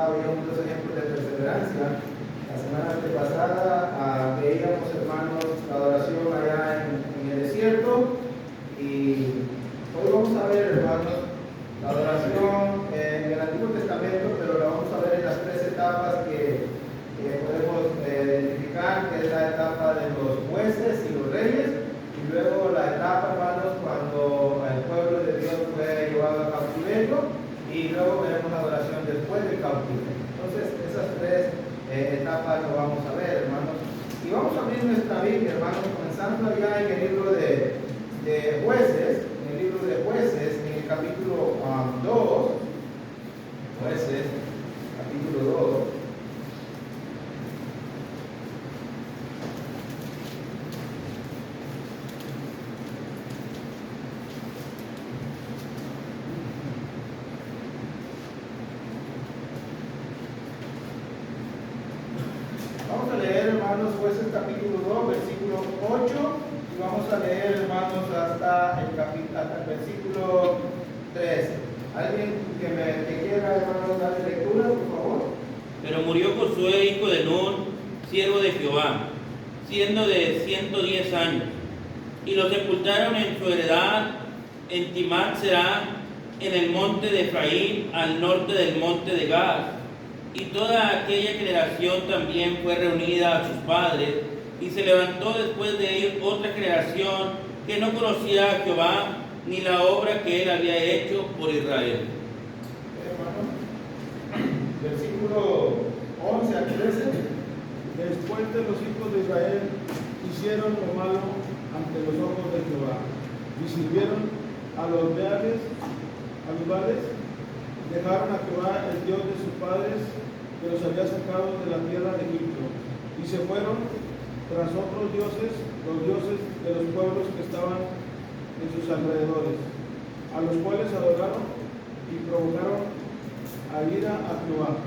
pasada veíamos dos ejemplos de perseverancia. La semana antepasada veíamos, hermanos, la adoración allá en el desierto. Y hoy vamos a ver, hermanos, la adoración en el Antiguo Testamento, pero la vamos a ver en las tres etapas que podemos identificar, que es la etapa de los jueces y los reyes, y luego la etapa, hermanos, cuando el pueblo de Dios fue llevado a cautiverio, y luego veremos la adoración después del cautiverio. Entonces, esas tres etapas lo vamos a ver, hermanos. Y vamos a abrir nuestra Biblia, hermanos, comenzando allá en el libro de Jueces, en el capítulo 2, Jueces, capítulo 2. Vamos a leer, hermanos, Jueces capítulo 2, versículo 8, y vamos a leer, hermanos, hasta el versículo 13. ¿Alguien que quiera, hermanos, darle lectura, por favor? Pero murió Josué, hijo de Nun, siervo de Jehová, siendo de 110 años, y lo sepultaron en su heredad en Timnat-Será, en el monte de Efraín, al norte del monte de Gad. Y toda aquella generación también fue reunida a sus padres, y se levantó después de ellos otra generación que no conocía a Jehová, ni la obra que él había hecho por Israel. Versículo 11 al 13. Después de los hijos de Israel hicieron lo malo ante los ojos de Jehová, y sirvieron a los Baales, dejaron a Jehová, el Dios de sus padres, que los había sacado de la tierra de Egipto, y se fueron tras otros dioses, los dioses de los pueblos que estaban en sus alrededores, a los cuales adoraron y provocaron a ira a Jehová.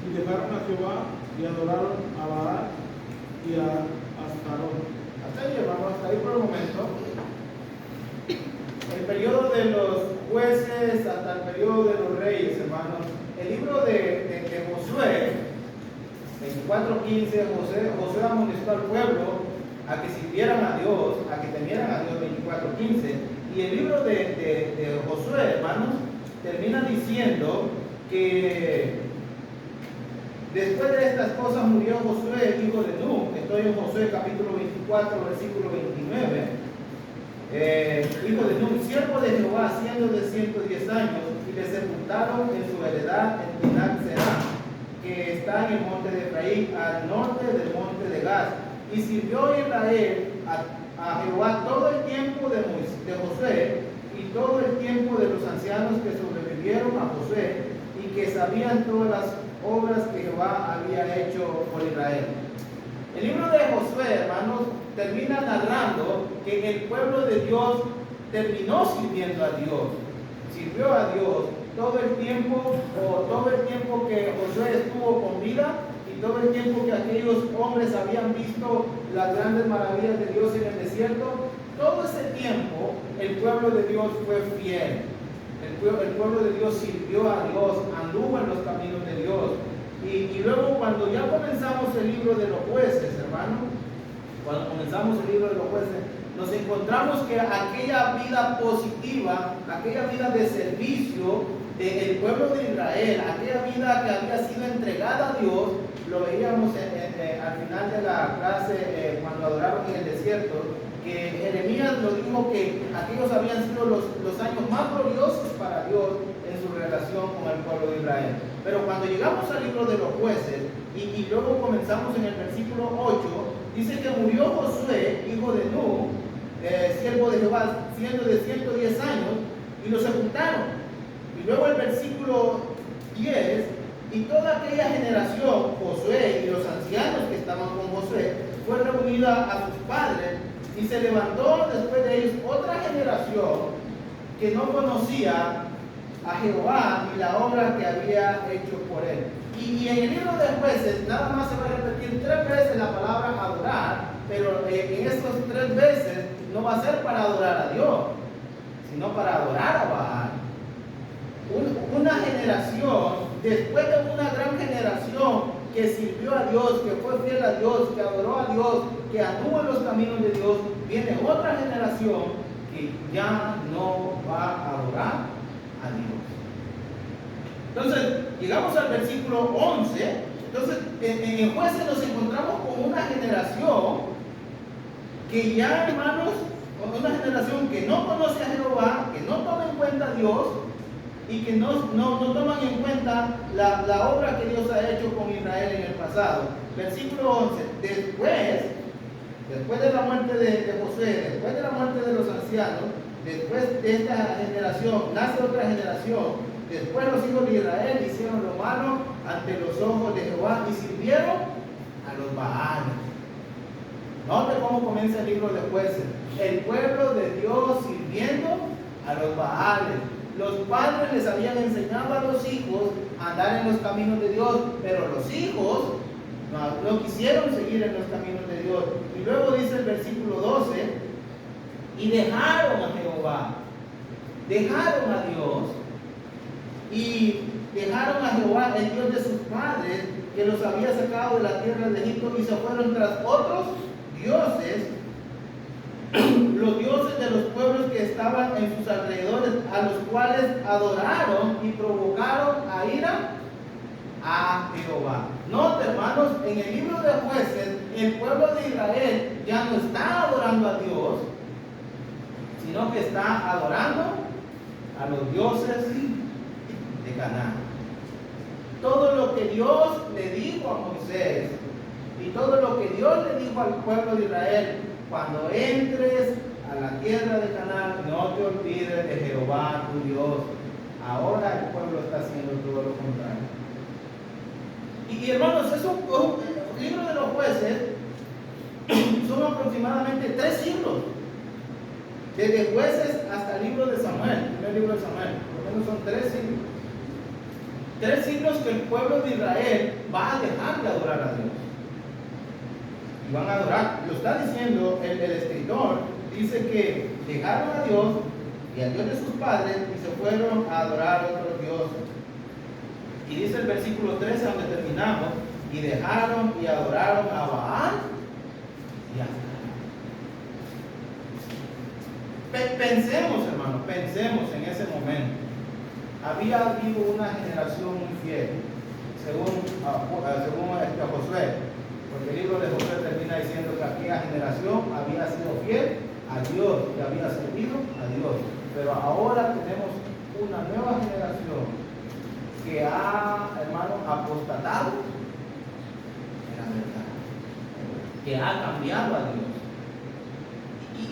Y dejaron a Jehová y adoraron a Baal y a Astarot. Hasta ahí llevamos, hasta ahí por el momento. El periodo de los jueces hasta el periodo de los reyes, hermanos. El libro de Josué, 24:15, Josué amonestó al pueblo a que sirvieran a Dios, a que temieran a Dios, 24:15. Y el libro de Josué, hermanos, termina diciendo que después de estas cosas murió Josué, hijo de Nun. Estoy en Josué capítulo 24, versículo 29. Hijo de Nun, siervo de Jehová, siendo de 110 años, y le sepultaron en su heredad en Timnat-Será, que está en el monte de Efraín, al norte del monte de Gad. Y sirvió Israel a Jehová todo el tiempo de Josué y todo el tiempo de los ancianos que sobrevivieron a Josué y que sabían todas las obras que Jehová había hecho por Israel. El libro de Josué, hermanos, termina narrando que el pueblo de Dios terminó sirviendo a Dios, sirvió a Dios todo el tiempo que Josué estuvo con vida y todo el tiempo que aquellos hombres habían visto las grandes maravillas de Dios en el desierto. Todo ese tiempo el pueblo de Dios fue fiel. El pueblo de Dios sirvió a Dios, anduvo en los caminos de Dios. Y luego cuando ya comenzamos el libro de los jueces, hermano, cuando comenzamos el libro de los jueces, nos encontramos que aquella vida positiva, aquella vida de servicio del pueblo de Israel, aquella vida que había sido entregada a Dios, lo veíamos al final de la clase cuando adoraron en el desierto, que Jeremías lo dijo que aquellos habían sido los años más gloriosos para Dios en su relación con el pueblo de Israel. Pero cuando llegamos al libro de los jueces y luego comenzamos en el versículo 8, dice que murió Josué, hijo de Nun, siervo de Jehová, siendo de 110 años, y lo sepultaron. Y luego el versículo 10, y toda aquella generación, Josué y los ancianos que estaban con Josué, fue reunida a sus padres, y se levantó después de ellos otra generación que no conocía a Jehová ni la obra que había hecho por él. Y en el libro de jueces nada más se va a repetir 3 veces la palabra adorar, pero en estas 3 veces no va a ser para adorar a Dios, sino para adorar a Baal. Una generación después de una gran generación que sirvió a Dios, que fue fiel a Dios, que adoró a Dios, que anduvo en los caminos de Dios, viene otra generación que ya no va a adorar a Dios. Entonces, llegamos al versículo 11. Entonces, en Jueces nos encontramos con una generación que ya, hermanos, una generación que no conoce a Jehová, que no toma en cuenta a Dios y que no toman en cuenta la obra que Dios ha hecho con Israel en el pasado. Versículo 11. Después de la muerte de Josué, después de la muerte de los ancianos, después de esta generación, nace otra generación. Después los hijos de Israel hicieron lo malo ante los ojos de Jehová y sirvieron a los Baales. Note cómo comienza el libro de Jueces. El pueblo de Dios sirviendo a los Baales. Los padres les habían enseñado a los hijos a andar en los caminos de Dios, pero los hijos no quisieron seguir en los caminos de Dios. Y luego dice el versículo 12, y dejaron a Jehová, dejaron a Dios, y dejaron a Jehová, el Dios de sus padres, que los había sacado de la tierra de Egipto, y se fueron tras otros dioses, los dioses de los pueblos que estaban en sus alrededores, a los cuales adoraron y provocaron a ira a Jehová. Note, hermanos, en el libro de Jueces, el pueblo de Israel ya no está adorando a Dios, sino que está adorando a los dioses de Canaán. Todo lo que Dios le dijo a Moisés y todo lo que Dios le dijo al pueblo de Israel: cuando entres a la tierra de Canaán, no te olvides de Jehová tu Dios. Ahora el pueblo está haciendo todo lo contrario. Y hermanos, el libro de los Jueces son aproximadamente 3 siglos. Desde Jueces hasta el libro de Samuel, el primer libro de Samuel. Por lo menos son 3 siglos. 3 siglos que el pueblo de Israel va a dejar de adorar a Dios. Y van a adorar, lo está diciendo el escritor, dice que dejaron a Dios y al Dios de sus padres y se fueron a adorar a otros dioses. Y dice el versículo 13, donde terminamos, y dejaron y adoraron a Baal y a Astarta. Pensemos, hermanos, pensemos en ese momento. Había habido una generación muy fiel, según Josué, porque el libro de Josué termina diciendo que aquella generación había sido fiel a Dios y había servido a Dios. Pero ahora tenemos una nueva generación que ha, hermano, apostatado en la verdad, que ha cambiado a Dios.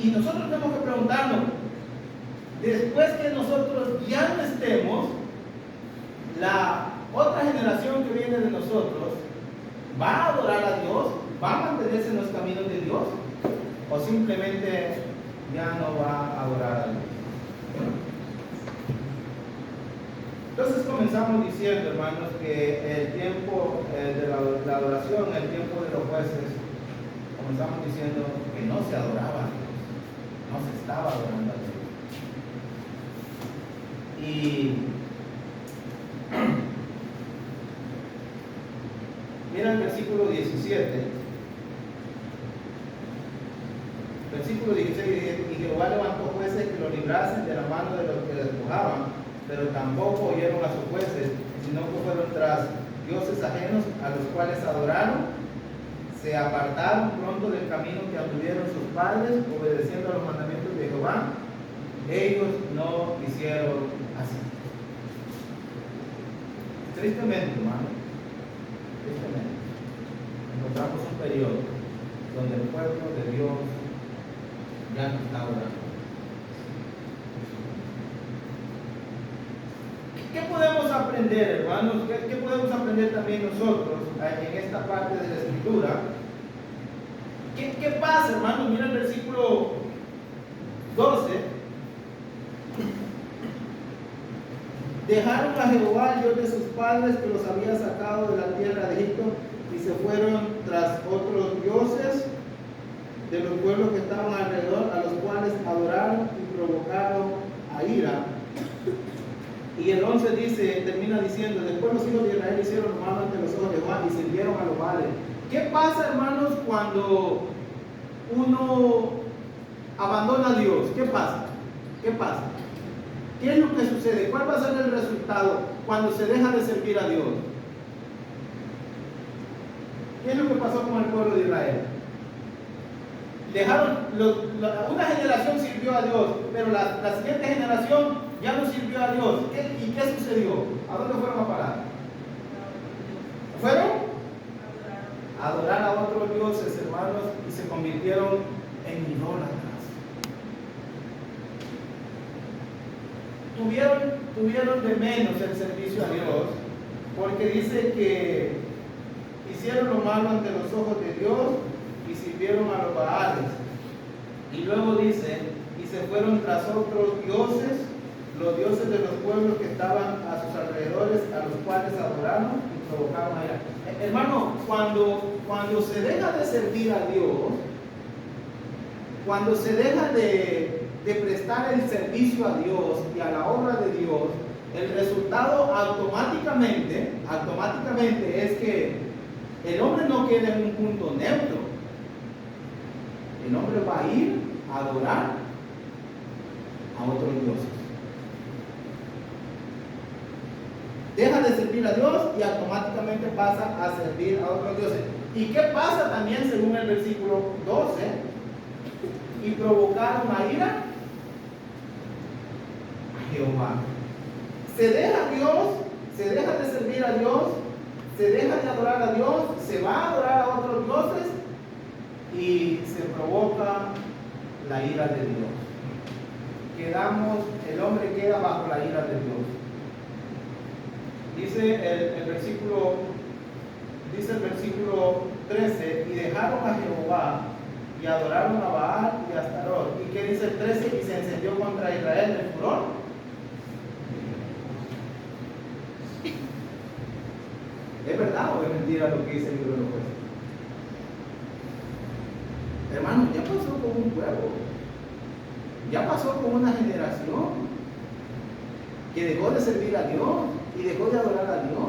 Y nosotros tenemos que preguntarnos, después que nosotros ya no estemos, la otra generación que viene de nosotros ¿va a adorar a Dios? ¿Va a mantenerse en los caminos de Dios? ¿O simplemente ya no va a adorar a Dios? Entonces comenzamos diciendo, hermanos, que el tiempo de la adoración, el tiempo de los jueces, comenzamos diciendo que no se adoraba a Dios, no se estaba adorando a Dios. Y mira el versículo 17. Versículo 16 dice: y Jehová levantó jueces que lo librasen de la mano de los que despojaban, pero tampoco oyeron a sus jueces, sino que fueron tras dioses ajenos, a los cuales adoraron, se apartaron pronto del camino que anduvieron sus padres, obedeciendo a los mandamientos de Jehová. Ellos no hicieron así. Tristemente, hermano, tristemente, encontramos un periodo donde el pueblo de Dios ya no está orando. ¿Qué podemos aprender, hermanos? ¿Qué podemos aprender también nosotros en esta parte de la Escritura? ¿Qué pasa, hermanos? Mira el versículo 12. Dejaron a Jehová, el Dios de sus padres, que los había sacado de la tierra de Egipto, y se fueron tras otros dioses de los pueblos que estaban alrededor, a los cuales adoraron y provocaron a ira Y el 11 dice, termina diciendo, después los hijos de Israel hicieron lo malo ante los ojos de Jehová y sirvieron a los Baales. ¿Qué pasa, hermanos, cuando uno abandona a Dios? ¿Qué pasa? ¿Qué pasa? ¿Qué es lo que sucede? ¿Cuál va a ser el resultado cuando se deja de servir a Dios? ¿Qué es lo que pasó con el pueblo de Israel? Una generación sirvió a Dios, pero la siguiente generación ya no sirvió a Dios. ¿Y qué sucedió? ¿A dónde fueron a parar? ¿Fueron? A adorar a otros dioses, hermanos, y se convirtieron en idólatras. Tuvieron de menos el servicio a Dios, porque dice que hicieron lo malo ante los ojos de Dios y sirvieron a los Baales. Y luego dice, y se fueron tras otros dioses, los dioses de los pueblos que estaban a sus alrededores, a los cuales adoraron y provocaron a ira. Hermano, cuando se deja de servir a Dios, cuando se deja de prestar el servicio a Dios y a la obra de Dios, el resultado automáticamente es que el hombre no queda en un punto neutro. El hombre va a ir a adorar a otros dioses. Deja de servir a Dios y automáticamente pasa a servir a otros dioses. ¿Y qué pasa también según el versículo 12? Y provocaron a ira a Jehová. Se deja de servir a Dios, se deja de adorar a Dios, se va a adorar a otros dioses y se provoca la ira de Dios. El hombre queda bajo la ira de Dios. Dice el versículo 13, y dejaron a Jehová y adoraron a Baal y a Astarot. ¿Y qué dice el 13? Y se encendió contra Israel el furor. ¿Es verdad o es mentira lo que dice el libro de los jueces? Hermano, ya pasó con un pueblo, ya pasó con una generación que dejó de servir a Dios y dejó de adorar a Dios.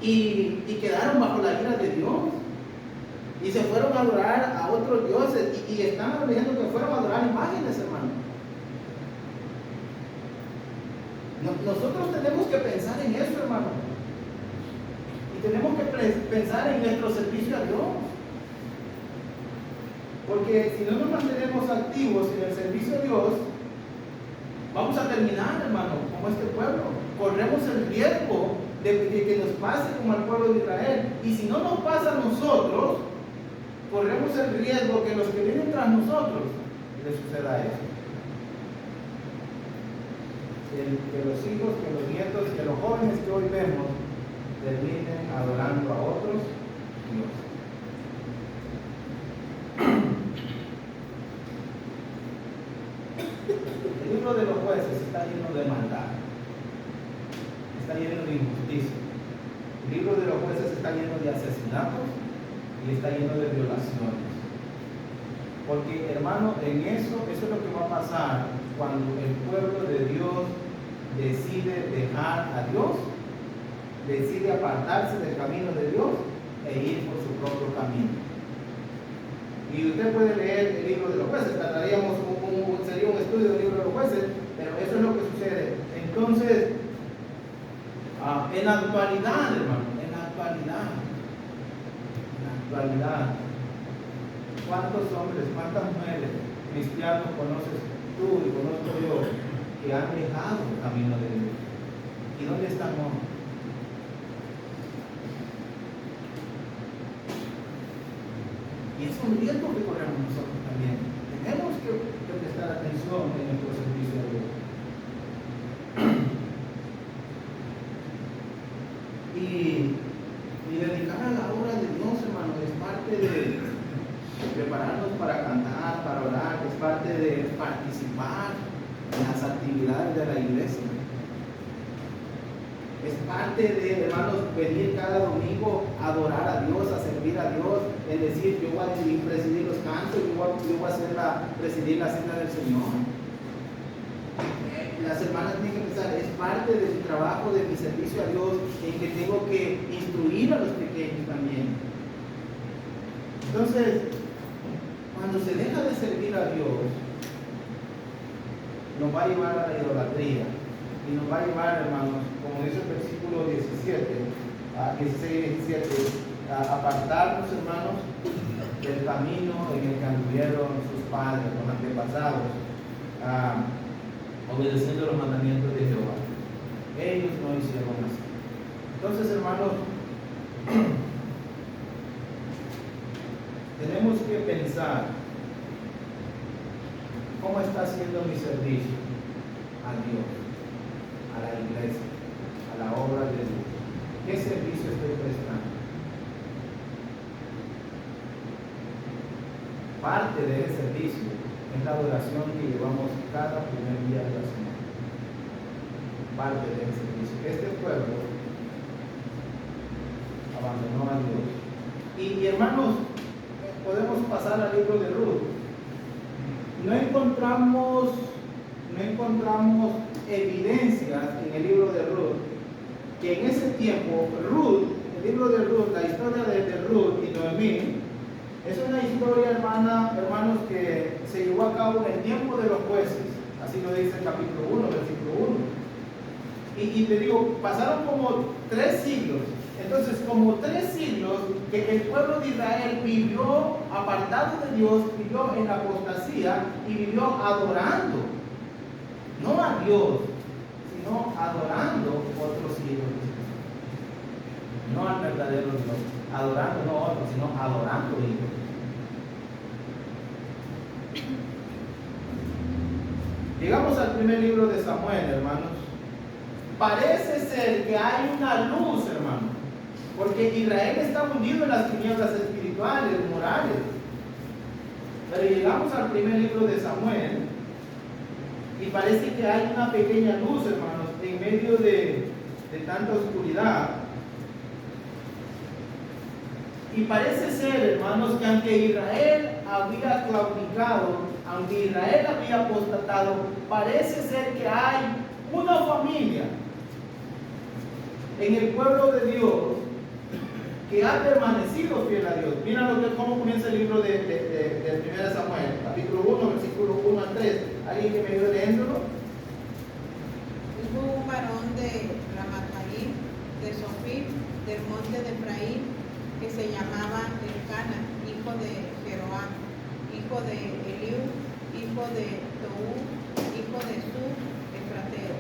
Y quedaron bajo la ira de Dios. Y se fueron a adorar a otros dioses. Y están diciendo que fueron a adorar imágenes, hermano. Nosotros tenemos que pensar en eso, hermano. Y tenemos que pensar en nuestro servicio a Dios. Porque si no nos mantenemos activos en el servicio a Dios, vamos a terminar, hermano, como este pueblo. Corremos el riesgo de que nos pase como al pueblo de Israel. Y si no nos pasa a nosotros, corremos el riesgo que los que vienen tras nosotros les suceda eso. Que los hijos, que los nietos, que los jóvenes que hoy vemos terminen adorando a otros dioses. El libro de los jueces está lleno de maldad, está lleno de injusticia. El libro de los jueces está lleno de asesinatos y está lleno de violaciones. Porque, hermano, eso es lo que va a pasar cuando el pueblo de Dios decide dejar a Dios, decide apartarse del camino de Dios e ir por su propio camino. Y usted puede leer el libro de los jueces, sería un estudio del libro de los jueces, pero eso es lo que sucede. Entonces, en la actualidad, hermano, en la actualidad, ¿cuántos hombres, cuántas mujeres cristianos conoces tú y conozco yo que han dejado el camino de Dios? ¿Y dónde están hoy? Y es un riesgo que corremos nosotros también. Tenemos que prestar atención en nuestro servicio a Dios. Y dedicar a la obra de Dios, hermano, es parte de prepararnos para cantar, para orar, es parte de participar en las actividades de la iglesia. Es parte de, hermanos, venir cada domingo a adorar a Dios, a servir a Dios, en decir, yo voy a presidir los cantos, yo voy a presidir la cena del Señor. las hermanas tienen que pensar, es parte de mi trabajo, de mi servicio a Dios, en que tengo que instruir a los pequeños también. Entonces, cuando se deja de servir a Dios, nos va a llevar a la idolatría. Y nos va a llevar, hermanos, como dice el versículo 16 y 17, a apartarnos, hermanos, del camino en el que anduvieron sus padres, los antepasados, obedeciendo los mandamientos de Jehová. Ellos no hicieron así. Entonces, hermanos, tenemos que pensar cómo está siendo mi servicio a Dios, a la iglesia, a la obra de Dios. ¿Qué servicio estoy prestando? Parte de ese servicio es la adoración que llevamos cada primer día de la semana. Parte de ese servicio. Este pueblo abandonó a Dios. Y hermanos, podemos pasar al libro de Ruth. No encontramos evidencias en el libro de Ruth que en ese tiempo el libro de Ruth, la historia de Ruth y Noemí, es una historia, hermanos, que se llevó a cabo en el tiempo de los jueces. Así lo dice el capítulo 1, versículo 1. Y te digo, pasaron como 3 siglos. Entonces, como 3 siglos que el pueblo de Israel vivió apartado de Dios, vivió en apostasía y vivió adorando, no a Dios, sino adorando otros ídolos. No al verdadero Dios, adorando no a otros, sino adorando ídolos. Llegamos al primer libro de Samuel, hermanos. Parece ser que hay una luz, hermanos, porque Israel está hundido en las tinieblas espirituales, morales. Pero llegamos al primer libro de Samuel y parece que hay una pequeña luz, hermanos, en medio de tanta oscuridad. Y parece ser, hermanos, que aunque Israel había claudicado, aunque Israel había apostatado, parece ser que hay una familia en el pueblo de Dios que ha permanecido fiel a Dios. Mira cómo comienza el libro de 1 Samuel, capítulo 1, versículo 1 al 3. ¿Alguien que me ayude leyéndolo? Hubo un varón de Ramathaim, de Sofim, del monte de Efraín, que se llamaba Elcana, hijo de Jeroam, hijo de Eliú, hijo de Toú, hijo de Su, Efrateo.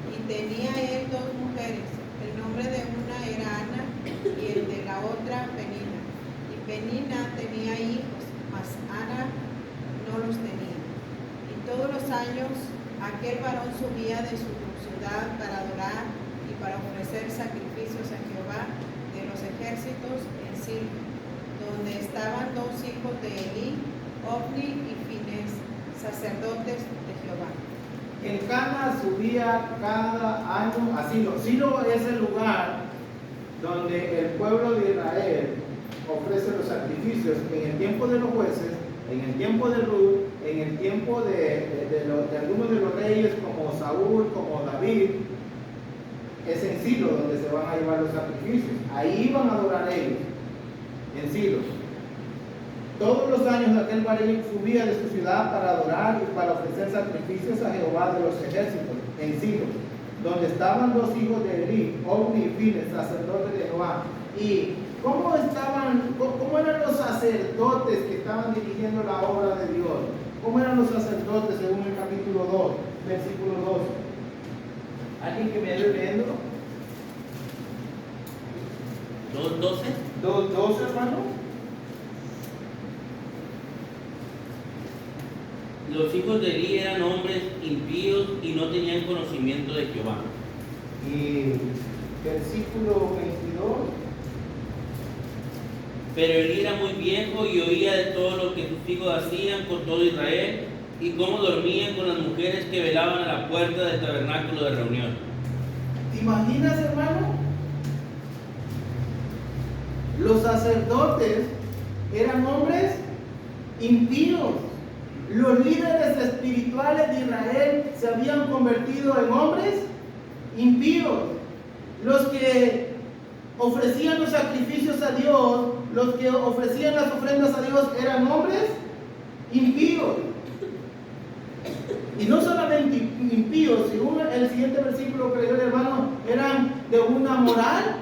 Y tenía él 2 mujeres. El nombre de una era Ana y el de la otra Penina. Y Penina tenía hijos, mas Ana no los tenía. Y todos los años aquel varón subía de su ciudad para adorar y para ofrecer sacrificios a Jehová de los ejércitos en Silo, donde estaban 2 hijos de Elí, Ofni y Finés, sacerdotes de Jehová. Elcana subía cada año a Silo. Silo es el lugar donde el pueblo de Israel ofrece los sacrificios en el tiempo de los jueces, en el tiempo de Ruth, en el tiempo de algunos de los reyes como Saúl, como David. Es en Silo donde se van a llevar los sacrificios. Ahí iban a adorar ellos, en Silo. Todos los años aquel varón subía de su ciudad para adorar y para ofrecer sacrificios a Jehová de los ejércitos, en Silo, donde estaban 2 hijos de Elí, Ofni y Finés, sacerdotes de Jehová. ¿Y cómo eran los sacerdotes que estaban dirigiendo la obra de Dios? ¿Cómo eran los sacerdotes según el capítulo 2, versículo 12? ¿Alguien que me ayude leyendo? 2:12. 2:12, hermano. Los hijos de Elí eran hombres impíos y no tenían conocimiento de Jehová. Y versículo 22. Pero Elí era muy viejo y oía de todo lo que sus hijos hacían con todo Israel y cómo dormían con las mujeres que velaban a la puerta del tabernáculo de reunión. ¿Te imaginas, hermano? Los sacerdotes eran hombres impíos. Los líderes espirituales de Israel se habían convertido en hombres impíos. Los que ofrecían los sacrificios a Dios, los que ofrecían las ofrendas a Dios eran hombres impíos. Y no solamente impíos, según el siguiente versículo que leyó el hermano, eran de una moral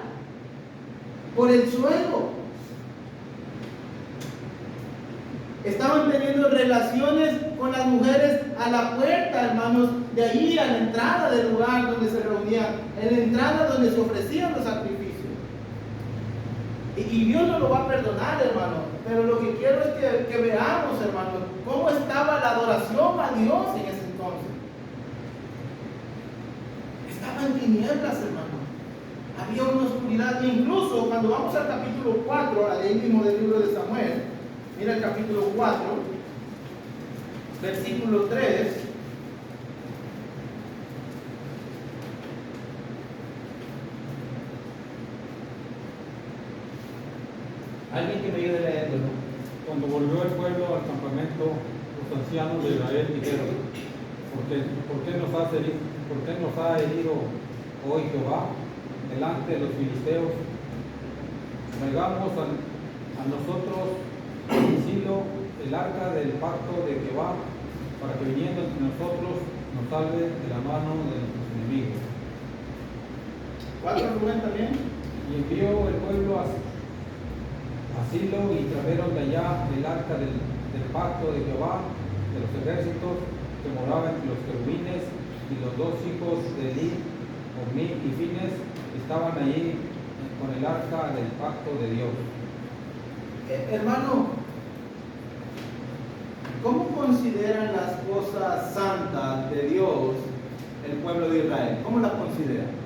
por el suelo. Estaban teniendo relaciones con las mujeres a la puerta, hermanos, de allí a la entrada del lugar donde se reunían, en la entrada donde se ofrecían los sacrificios. Y Dios no lo va a perdonar, hermano. Pero lo que quiero es que veamos, hermanos, cómo estaba la adoración a Dios en ese entonces. Estaba en tinieblas, hermano. Había una oscuridad. Incluso cuando vamos al capítulo 4, al mismo del libro de Samuel, mira el capítulo 4, versículo 3. Alguien que me ayude leyendo. Cuando volvió el pueblo al campamento, los ancianos de Israel dijeron: ¿Por qué nos ha herido hoy Jehová delante de los filisteos? Traigamos a nosotros en Silo el arca del pacto de Jehová, para que viniendo entre nosotros nos salve de la mano de nuestros enemigos. ¿4 Rubén también? Y envió el pueblo a Silo y trajeron de allá el arca del pacto de Jehová de los ejércitos, que moraba entre los querubines, y los 2 hijos de Eli, Omni y Fines, estaban allí con el arca del pacto de Dios. Hermano, ¿cómo consideran las cosas santas de Dios el pueblo de Israel? ¿Cómo las consideran?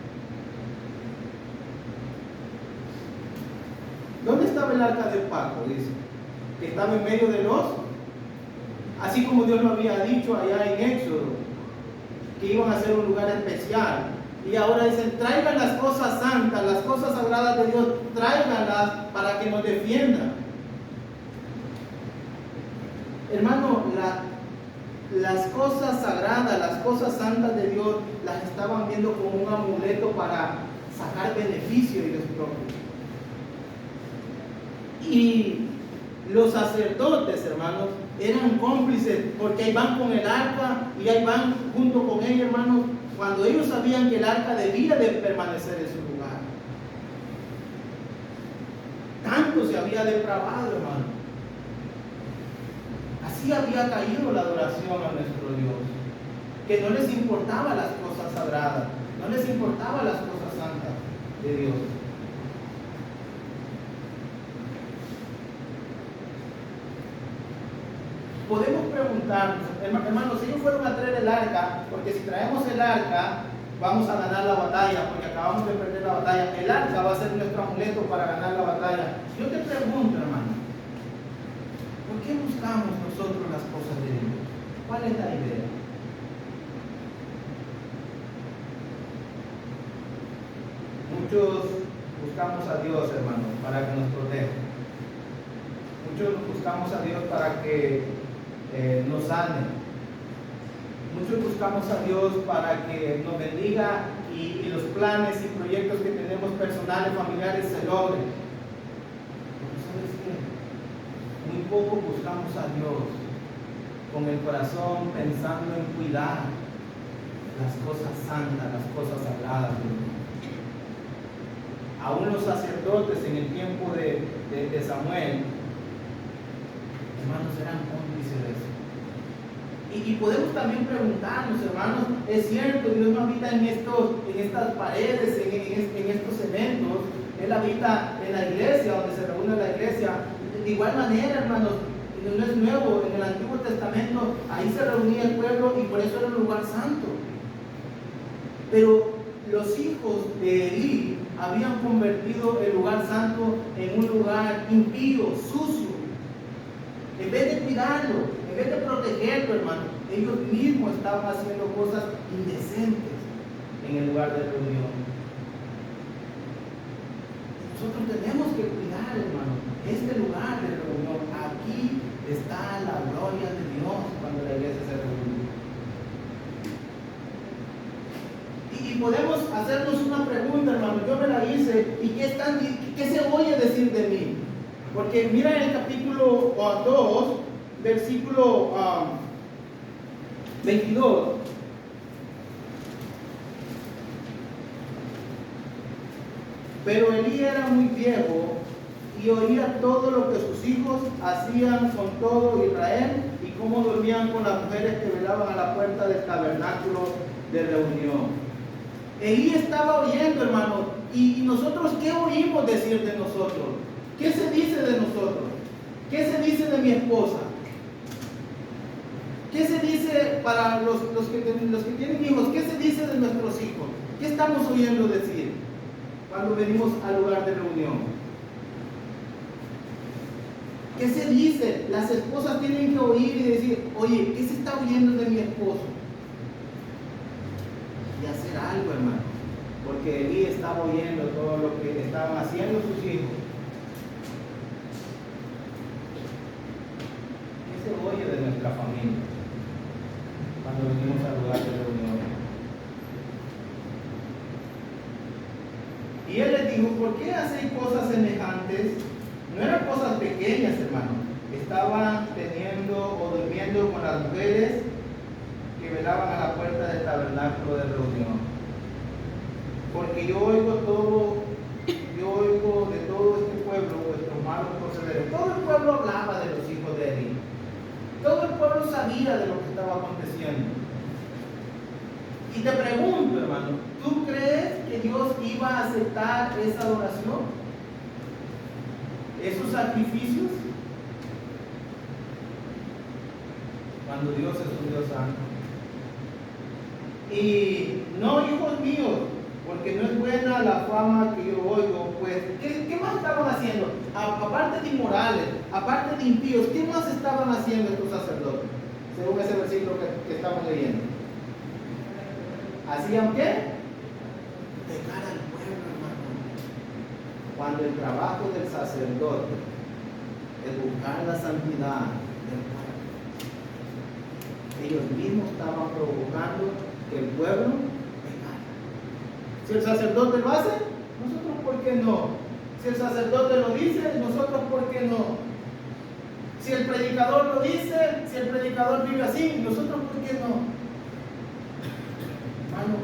¿Dónde estaba el arca del pacto? Dice que estaba en medio de los, así como Dios lo había dicho allá en Éxodo, que iban a ser un lugar especial. Y ahora dicen: traigan las cosas santas, las cosas sagradas de Dios, tráiganlas para que nos defiendan. Hermano, las cosas sagradas, las cosas santas de Dios, las estaban viendo como un amuleto para sacar beneficio de Dios propio. Y los sacerdotes, hermanos, eran cómplices, porque ahí van con el arca y ahí van junto con ella, hermanos, cuando ellos sabían que el arca debía de permanecer en su lugar. Tanto se había depravado, hermano. Así había caído la adoración a nuestro Dios, que no les importaba las cosas sagradas, no les importaba las cosas santas de Dios. Podemos preguntarnos, hermanos, si ellos fueron a traer el arca, porque si traemos el arca, vamos a ganar la batalla, porque acabamos de perder la batalla. El arca va a ser nuestro amuleto para ganar la batalla. Yo te pregunto, hermano, ¿por qué buscamos nosotros las cosas de Dios? ¿Cuál es la idea? Muchos buscamos a Dios, hermano, para que nos proteja. Muchos buscamos a Dios para que nos sane. Muchos buscamos a Dios para que nos bendiga y los planes y proyectos que tenemos personales, familiares se logren. Pero ¿sabes qué? Muy poco buscamos a Dios con el corazón pensando en cuidar las cosas santas, las cosas sagradas de Dios. Aún los sacerdotes en el tiempo de Samuel, hermanos, eran cómplices de eso. Y podemos también preguntarnos, hermanos, es cierto, Dios no habita en estas paredes, en estos eventos. Él habita en la iglesia, donde se reúne la iglesia. De igual manera, hermanos, no es nuevo, en el Antiguo Testamento ahí se reunía el pueblo y por eso era un lugar santo. Pero los hijos de Eli habían convertido el lugar santo en un lugar impío, sucio. En vez de cuidarlo, en vez de protegerlo, hermano, ellos mismos estaban haciendo cosas indecentes en el lugar de reunión. Nosotros tenemos que cuidar, hermano, este lugar de reunión. Aquí está la gloria de Dios cuando podemos hacernos una pregunta, hermano, yo me la hice, ¿y qué se oye decir de mí? Porque mira en el capítulo 2, versículo 22. Pero Elí era muy viejo y oía todo lo que sus hijos hacían con todo Israel y cómo dormían con las mujeres que velaban a la puerta del tabernáculo de reunión. Elí estaba oyendo, hermano, y nosotros, ¿qué oímos decir de nosotros? ¿Qué se dice de nosotros? ¿Qué se dice de mi esposa? ¿Qué se dice para los que tienen hijos? ¿Qué se dice de nuestros hijos? ¿Qué estamos oyendo decir cuando venimos al lugar de reunión? ¿Qué se dice? Las esposas tienen que oír y decir, oye, ¿qué se está oyendo de mi esposo? Y hacer algo, hermano, porque Elí estaba oyendo todo lo que estaban haciendo sus hijos. ¿Qué se oye de nuestra familia cuando venimos al lugar de reunión? Y él les dijo, ¿por qué hacéis cosas semejantes? No eran cosas pequeñas, hermano. Estaban teniendo o durmiendo con las mujeres que velaban a la puerta del tabernáculo de reunión. Porque yo oigo de todo este pueblo vuestros malos procederes. Todo el pueblo hablaba de los hijos de Elí. Todo el pueblo sabía de lo que estaba aconteciendo. Y te pregunto, hermano, ¿tú crees que Dios iba a aceptar esa adoración? ¿Esos sacrificios? Cuando Dios es un Dios santo. Y no, hijos míos, porque no es buena la fama que yo oigo, pues, ¿qué más estaban haciendo? Aparte de inmorales, aparte de impíos, ¿qué más estaban haciendo estos sacerdotes? Según ese versículo que estamos leyendo. ¿Hacían qué? Pecar al pueblo, hermano. Cuando el trabajo del sacerdote es buscar la santidad del pueblo, ellos mismos estaban provocando que el pueblo pecara. Si el sacerdote lo hace, nosotros ¿por qué no? Si el sacerdote lo dice, nosotros ¿por qué no? Si el predicador lo dice, si el predicador vive así, nosotros ¿por qué no? Hermano,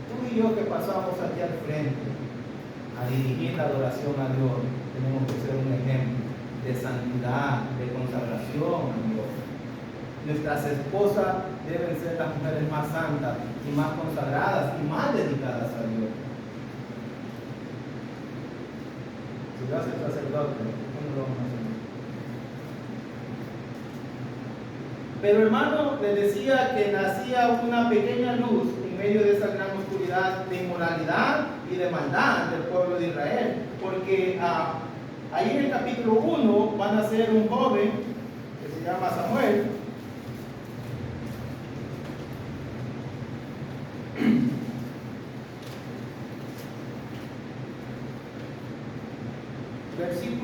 tú y yo que pasamos aquí al frente a dirigir la adoración a Dios, tenemos que ser un ejemplo de santidad, de consagración a Dios. Nuestras esposas deben ser las mujeres más santas y más consagradas y más dedicadas a Dios. Si lo hace el sacerdote, ¿cómo lo vamos a hacer? Pero hermano, les decía que nacía una pequeña luz en medio de esa gran oscuridad de inmoralidad y de maldad del pueblo de Israel. Porque ahí en el capítulo 1 van a ser un joven que se llama Samuel.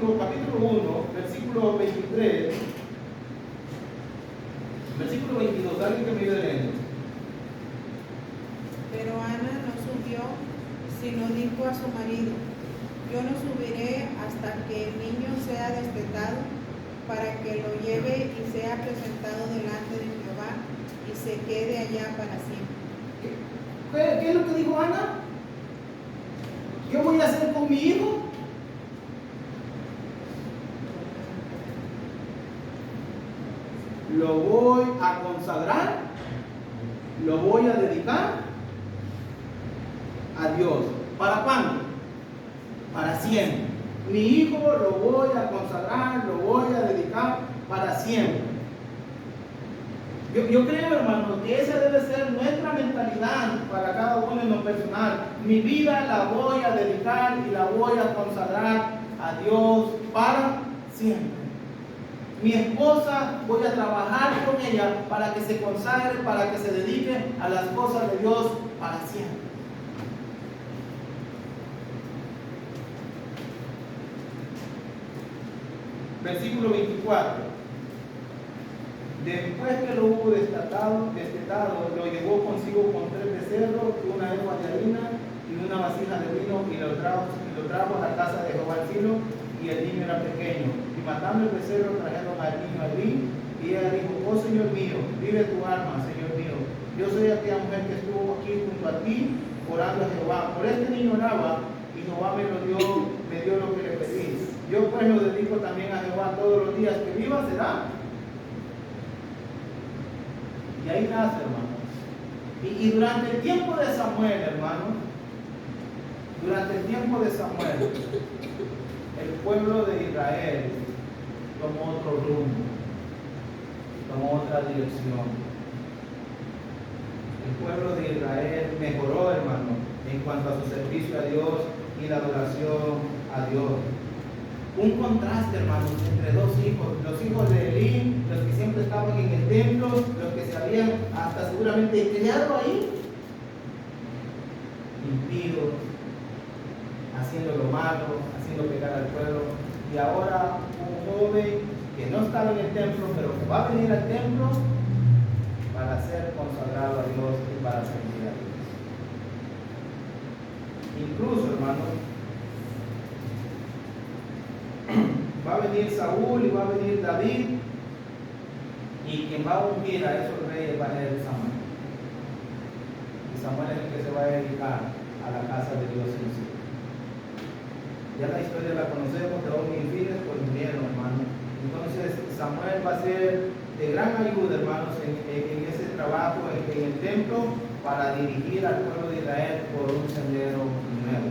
Capítulo 1, versículo 23. Versículo 22, alguien que me ayude leyendo. Pero Ana no subió, sino dijo a su marido, yo no subiré hasta que el niño sea destetado, para que lo lleve y sea presentado delante de Jehová y se quede allá para siempre. ¿Qué es lo que dijo Ana? ¿Qué voy a hacer con mi hijo? Lo voy a consagrar, lo voy a dedicar a Dios. ¿Para cuándo? Para siempre. Mi hijo lo voy a consagrar, lo voy a dedicar para siempre. Yo creo, hermano, que esa debe ser nuestra mentalidad para cada uno en lo personal. Mi vida la voy a dedicar y la voy a consagrar a Dios para siempre. Mi esposa, voy a trabajar con ella para que se consagre, para que se dedique a las cosas de Dios para siempre. Versículo 24. Después que lo hubo destetado, lo llevó consigo con 3 becerros y una eva de harina y una vasija de vino y lo trajo a la casa de Jehová al Silo, y el niño era pequeño. Y matando el becerro trajeron al niño allí, y ella dijo: oh Señor mío, vive tu alma, Señor mío. Yo soy aquella mujer que estuvo aquí junto a ti, orando a Jehová. Por este niño oraba, y Jehová me dio lo que le pedí. Yo pues lo dedico también a Jehová todos los días que viva será. Y ahí nace, hermano. Y durante el tiempo de Samuel, hermano, durante el tiempo de Samuel, el pueblo de Israel tomó otro rumbo, tomó otra dirección. El pueblo de Israel mejoró, hermano, en cuanto a su servicio a Dios y la adoración a Dios. Un contraste, hermanos, entre dos hijos: los hijos de Elí, los que siempre estaban en el templo, los que se habían hasta seguramente criado ahí, impíos, haciendo lo malo, haciendo pecar al pueblo. Y ahora un joven que no estaba en el templo, pero que va a venir al templo para ser consagrado a Dios y para servir a Dios. Incluso, hermano, va a venir Saúl y va a venir David, y quien va a ungir a esos reyes va a ser Samuel. Y Samuel es el que se va a dedicar a la casa de Dios en sí. Ya la historia la conocemos, de hombres infieles pues murieron, hermano. Entonces Samuel va a ser de gran ayuda, hermanos, en ese trabajo en el templo, para dirigir al pueblo de Israel por un sendero nuevo.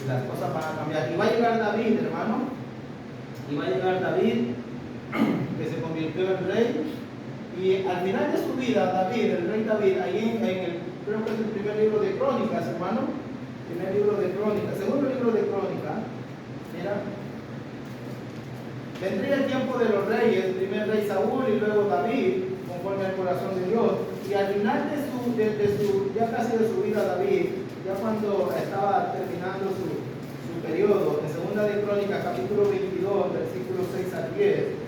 Las cosas van a cambiar. Y va a llegar David, hermano. Y va a llegar David, que se convirtió en rey. Y al final de su vida, David, el rey David, ahí creo que es el primer libro de Crónicas, hermano. Primer libro de Crónicas, segundo libro de Crónicas. Mira. Vendría el tiempo de los reyes, primer rey Saúl y luego David, conforme al corazón de Dios. Y al final ya casi de su vida, David, ya cuando estaba terminando su periodo, en segunda de Crónicas, capítulo 22, versículos 6 al 10,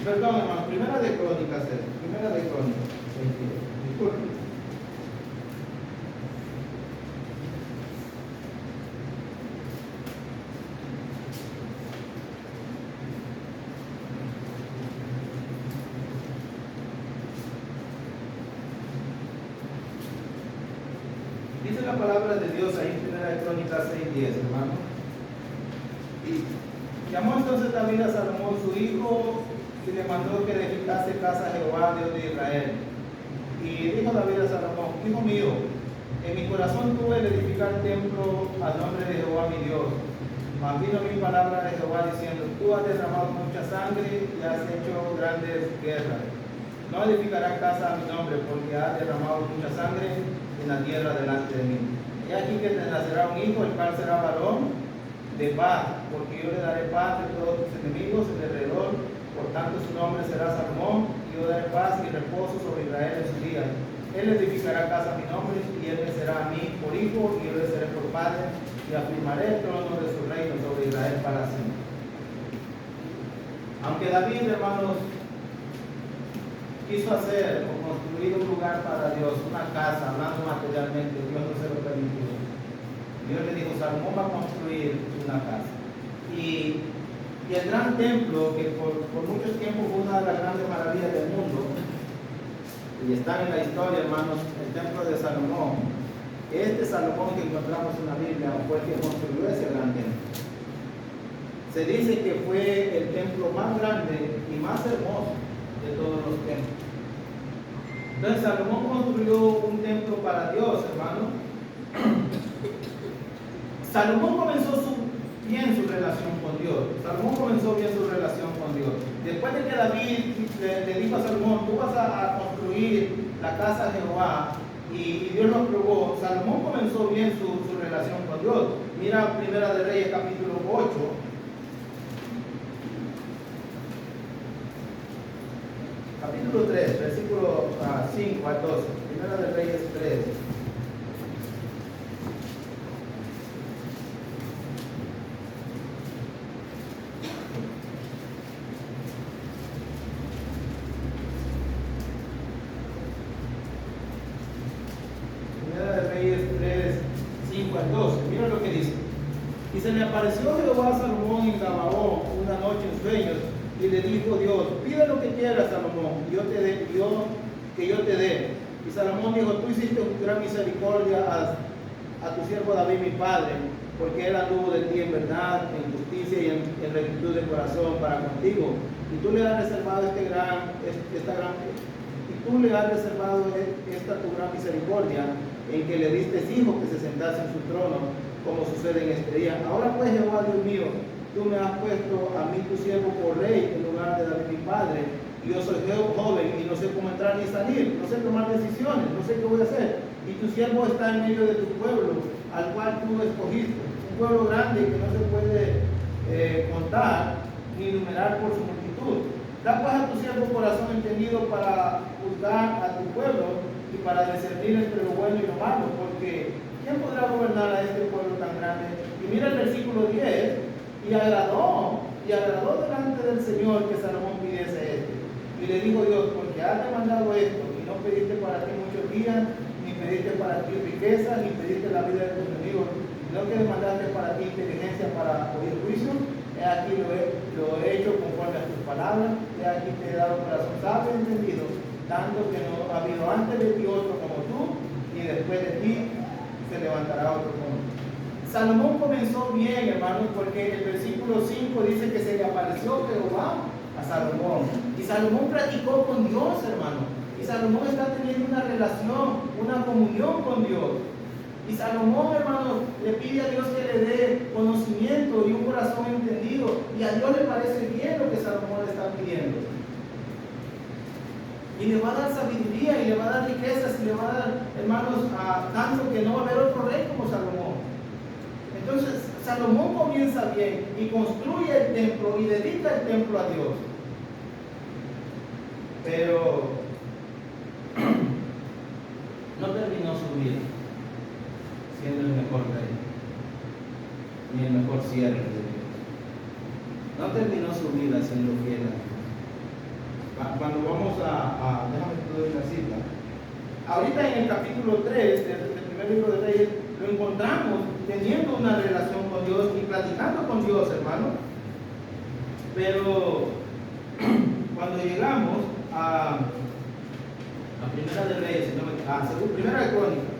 perdón, hermano, primera de Crónicas, 22. Disculpen. Dice la palabra de Dios ahí en primera de Crónicas 6:10, hermano. Llamó entonces David a Salomón su hijo y le mandó que edificase casa a Jehová, Dios de Israel. Y dijo David a Salomón: hijo mío, en mi corazón tuve el edificar templo al nombre de Jehová mi Dios. Mas vino mi palabra de Jehová diciendo: tú has derramado mucha sangre y has hecho grandes guerras. No edificarás casa a mi nombre, porque has derramado mucha sangre en la tierra delante de mí. Y aquí que te nacerá un hijo, el cual será varón de paz, porque yo le daré paz de todos tus enemigos en alrededor. Por tanto su nombre será Salomón, y yo daré paz y reposo sobre Israel en sus días. Él edificará casa a mi nombre, y él me será a mí por hijo, y yo le seré por padre, y afirmaré el trono de su reino sobre Israel para siempre. Aunque David, hermanos, quiso hacer o construir un lugar para Dios, una casa, hablando materialmente, Dios no se lo permitió. Dios le dijo: Salomón va a construir una casa. Y el gran templo, que por mucho tiempo fue una de las grandes maravillas del mundo, y está en la historia, hermanos, el templo de Salomón. Este Salomón que encontramos en la Biblia fue el que construyó ese gran templo. Se dice que fue el templo más grande y más hermoso de todos los templos. Entonces Salomón construyó un templo para Dios, hermano. Salomón comenzó bien su relación con Dios. Salomón comenzó bien su relación con Dios. Después de que David le dijo a Salomón: tú vas a construir la casa de Jehová, y Dios lo aprobó, Salomón comenzó bien su relación con Dios. Mira Primera de Reyes capítulo 8. Capítulo 3, versículo 5 al 12. Primera de Reyes 3. Primera de Reyes 3, 5 al 12. Mira lo que dice. Y se le apareció Jehová a Salomón en Gabaón una noche en sueños, y le dijo Dios: pide lo que quieras, Salomón, que yo te dé. Y Salomón dijo: tú hiciste gran misericordia a tu siervo David mi padre, porque él anduvo de ti en verdad, en justicia y en rectitud de corazón para contigo. Y tú le has reservado esta tu gran misericordia, en que le diste hijo que se sentase en su trono, como sucede en este día. Ahora pues, Jehová Dios mío, tú me has puesto a mí tu siervo por rey en lugar de David mi padre, y yo soy joven y no sé cómo entrar ni salir, no sé tomar decisiones, no sé qué voy a hacer. Y tu siervo está en medio de tu pueblo, al cual tú escogiste, un pueblo grande que no se puede contar ni numerar por su multitud. Da pues a tu siervo corazón entendido para juzgar a tu pueblo y para discernir entre lo bueno y lo malo, porque ¿quién podrá gobernar a este pueblo tan grande? Y mira el versículo 10, y agradó delante del Señor que Salomón pidiese esto. Y le dijo Dios: porque has demandado esto, y no pediste para ti muchos días, ni pediste para ti riqueza, ni pediste la vida de tus enemigos, sino que demandaste para ti inteligencia para oír juicio. He aquí lo he hecho conforme a tus palabras. He aquí te he dado corazón sabio y entendido, tanto que no ha habido antes de ti otro como tú, y después de ti se levantará otro como tú. Salomón comenzó bien, hermanos, porque el versículo 5 dice que se le apareció Jehová a Salomón. Y Salomón practicó con Dios, hermano. Y Salomón está teniendo una relación, una comunión con Dios. Y Salomón, hermano, le pide a Dios que le dé conocimiento y un corazón entendido. Y a Dios le parece bien lo que Salomón le está pidiendo. Y le va a dar sabiduría, y le va a dar riquezas, y le va a dar, hermanos, tanto que no va a haber otro rey como Salomón. Entonces, Salomón comienza bien y construye el templo y dedica el templo a Dios. Pero no terminó su vida siendo el mejor rey, ni el mejor siervo de Dios. No terminó su vida siendo fiel a Dios. Cuando vamos déjame que te doy una cita. Ahorita en el capítulo 3 del primer libro de Reyes, lo encontramos teniendo una relación con Dios y platicando con Dios, hermano. Pero cuando llegamos a Primera de Reyes, Primera de Crónicas,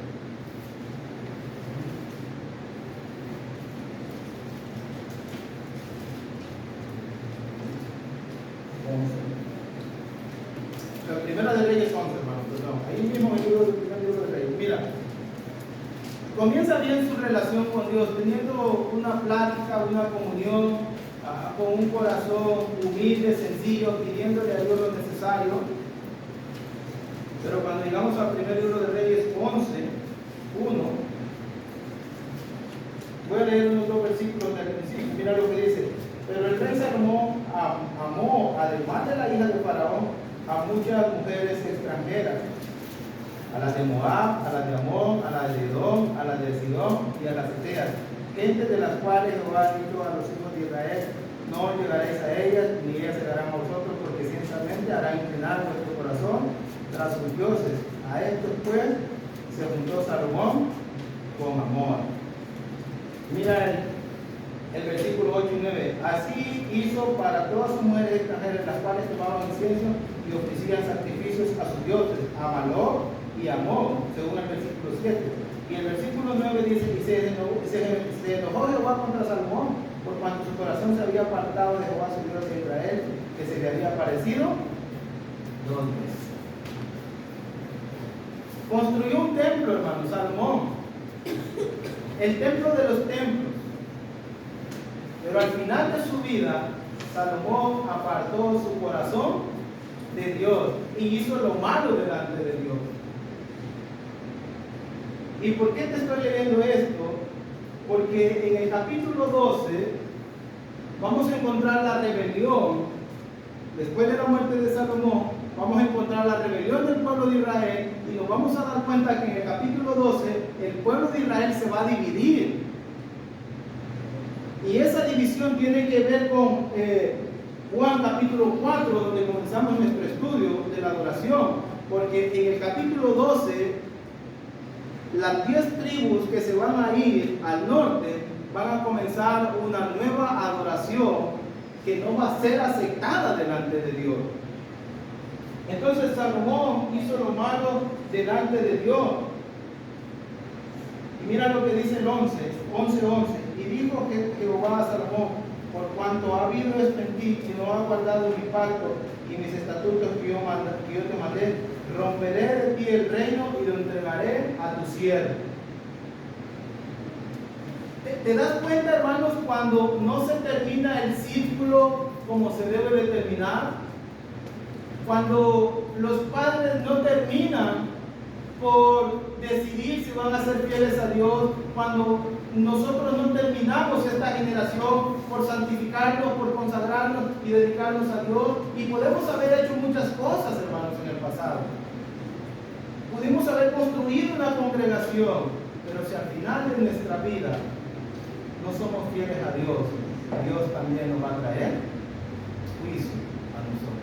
la Primera de Reyes 11, hermano, perdón. Ahí mismo en el primer libro de Reyes. Mira, comienza bien su relación con Dios, teniendo una plática, una comunión, con un corazón humilde, sencillo, pidiéndole a Dios lo necesario. Pero cuando llegamos al primer libro de Reyes 11, 1, voy a leer unos dos versículos del principio. Mira lo que dice: pero el rey Salomón amó, además de la hija de Faraón, a muchas mujeres extranjeras, a las de Moab, a las de Amón, a las de Edom, a las de Sidón y a las eteas, gente de las cuales Jehová ha dicho a los hijos de Israel: no llegaréis a ellas, ni ellas llegarán a vosotros, porque ciertamente harán inclinar vuestro corazón tras sus dioses. A estos pues se juntó Salomón con Amor. Mira el versículo 8 y 9. Así hizo para todas sus mujeres extranjeras, las cuales tomaban incienso y ofrecían sacrificios a sus dioses, a Maloc y a Amón, según el versículo 7. Y el versículo 9 dice: y se enojó Jehová contra Salomón, por cuanto su corazón se había apartado de Jehová su Dios de Israel, que se le había aparecido 2 veces. Construyó un templo, hermano, Salomón, el templo de los templos. Pero al final de su vida, Salomón apartó su corazón de Dios y hizo lo malo delante de Dios. ¿Y por qué te estoy leyendo esto? porque en el capítulo 12 vamos a encontrar la rebelión. Después de la muerte de Salomón, vamos a encontrar la rebelión del pueblo de Israel y nos vamos a dar cuenta que en el capítulo 12 el pueblo de Israel se va a dividir. Y esa división tiene que ver con Juan capítulo 4, donde comenzamos nuestro estudio de la adoración, porque en el capítulo 12 las 10 tribus que se van a ir al norte van a comenzar una nueva adoración que no va a ser aceptada delante de Dios. Entonces Salomón hizo lo malo delante de Dios. Y mira lo que dice el 11. Y dijo Jehová a Salomón: por cuanto ha habido esto en ti y no has guardado mi pacto y mis estatutos que yo te mandé, romperé de ti el reino y lo entregaré a tu siervo. ¿Te das cuenta, hermanos, cuando no se termina el círculo como se debe de terminar? Cuando los padres no terminan por decidir si van a ser fieles a Dios, cuando nosotros no terminamos esta generación por santificarnos, por consagrarnos y dedicarnos a Dios, y podemos haber hecho muchas cosas, hermanos, en el pasado. Pudimos haber construido una congregación, pero si al final de nuestra vida no somos fieles a Dios, Dios también nos va a traer juicio a nosotros.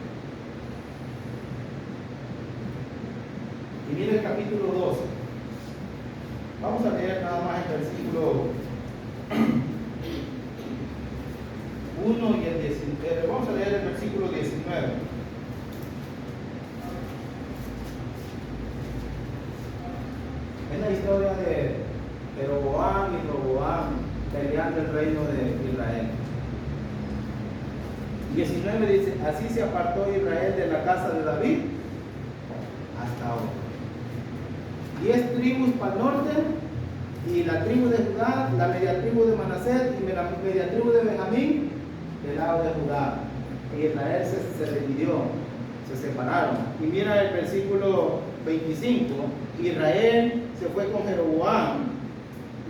Y mire el capítulo 12. Vamos a leer nada más el versículo 1 y el 19. Vamos a leer el versículo 19. Es la historia de Jeroboam y Roboam peleando el reino de Israel. 19 dice: así se apartó Israel de la casa de David hasta ahora. 10 tribus para el norte, y la tribu de Judá, la media tribu de Manasés y la media tribu de Benjamín del lado de Judá. Y Israel se dividió, se separaron. Y mira el versículo 25: Israel se fue con Jeroboam.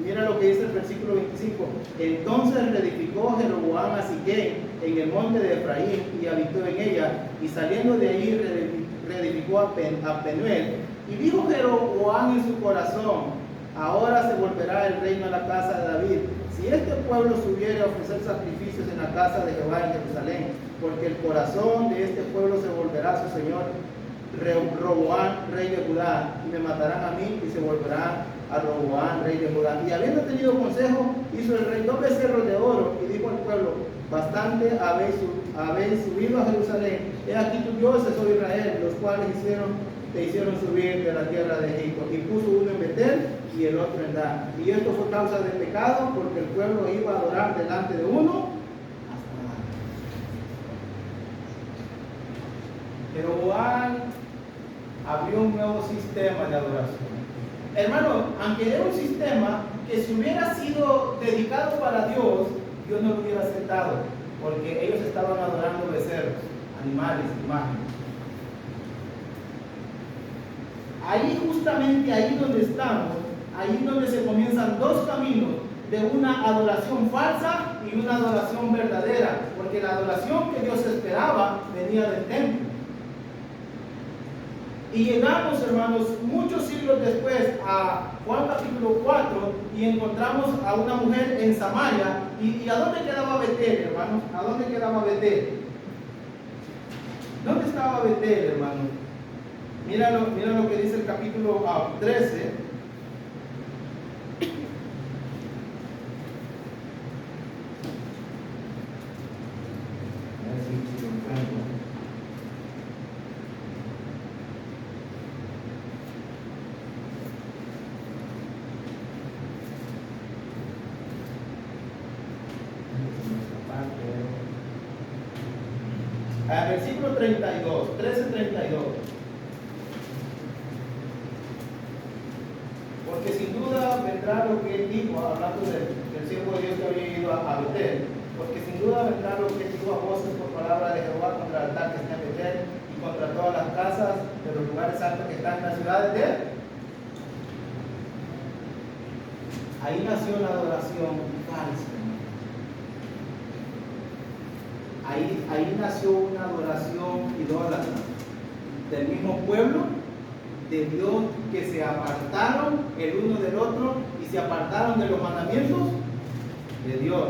Mira lo que dice el versículo 25: entonces reedificó Jeroboam a Siquem en el monte de Efraín y habitó en ella, y saliendo de ahí reedificó a Penuel. Y dijo Jeroboam en su corazón: ahora se volverá el reino a la casa de David, si este pueblo subiere a ofrecer sacrificios en la casa de Jehová en Jerusalén, porque el corazón de este pueblo se volverá a su señor Roboam, rey de Judá, y me matarán a mí y se volverán a Roboam, rey de Judá. Y habiendo tenido consejo, hizo el rey 2 becerros de oro y dijo al pueblo: bastante habéis subido a Jerusalén, he aquí tus dioses, oh Israel, los cuales te hicieron subir de la tierra de Egipto. Y puso uno en Betel y el otro en Dan. Y esto fue causa de pecado, porque el pueblo iba a adorar delante de uno hasta Dan. Jeroboam abrió un nuevo sistema de adoración. Hermano, aunque era un sistema que si hubiera sido dedicado para Dios, Dios no lo hubiera aceptado, porque ellos estaban adorando becerros, animales, imágenes. Ahí, justamente ahí donde estamos, ahí donde se comienzan dos caminos de una adoración falsa y una adoración verdadera, porque la adoración que Dios esperaba venía del templo. Y llegamos, hermanos, muchos siglos después a Juan capítulo 4 y encontramos a una mujer en Samaria. ¿Y a dónde quedaba Betel, hermanos? ¿A dónde quedaba Betel? ¿Dónde estaba Betel, hermano? Mira lo que dice el capítulo 13. Versículo 32, 13:32. Porque sin duda vendrá lo que él dijo, hablando del siervo de Dios que había ido a Betel. Porque sin duda vendrá lo que él dijo a voces por palabra de Jehová contra el altar que está en Betel y contra todas las casas de los lugares santos que están en las ciudades de él. Ahí nació la adoración falsa. Ahí nació una adoración idólatra del mismo pueblo de Dios, que se apartaron el uno del otro y se apartaron de los mandamientos de Dios.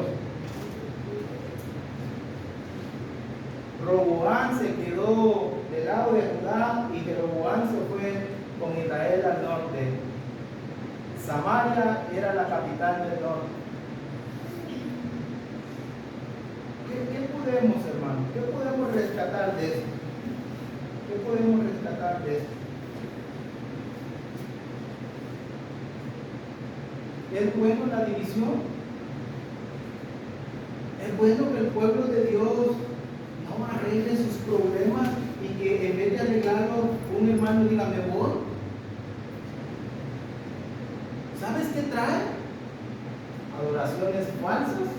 Roboán se quedó del lado de Judá y Jeroboam se fue con Israel al norte. Samaria era la capital del norte. ¿Qué podemos, hermano? ¿Qué podemos rescatar de esto? ¿Qué podemos rescatar de esto? ¿Es bueno la división? ¿Es bueno que el pueblo de Dios no arregle sus problemas y que en vez de arreglarlo un hermano diga me voy? ¿Sabes qué trae? Adoraciones falsas.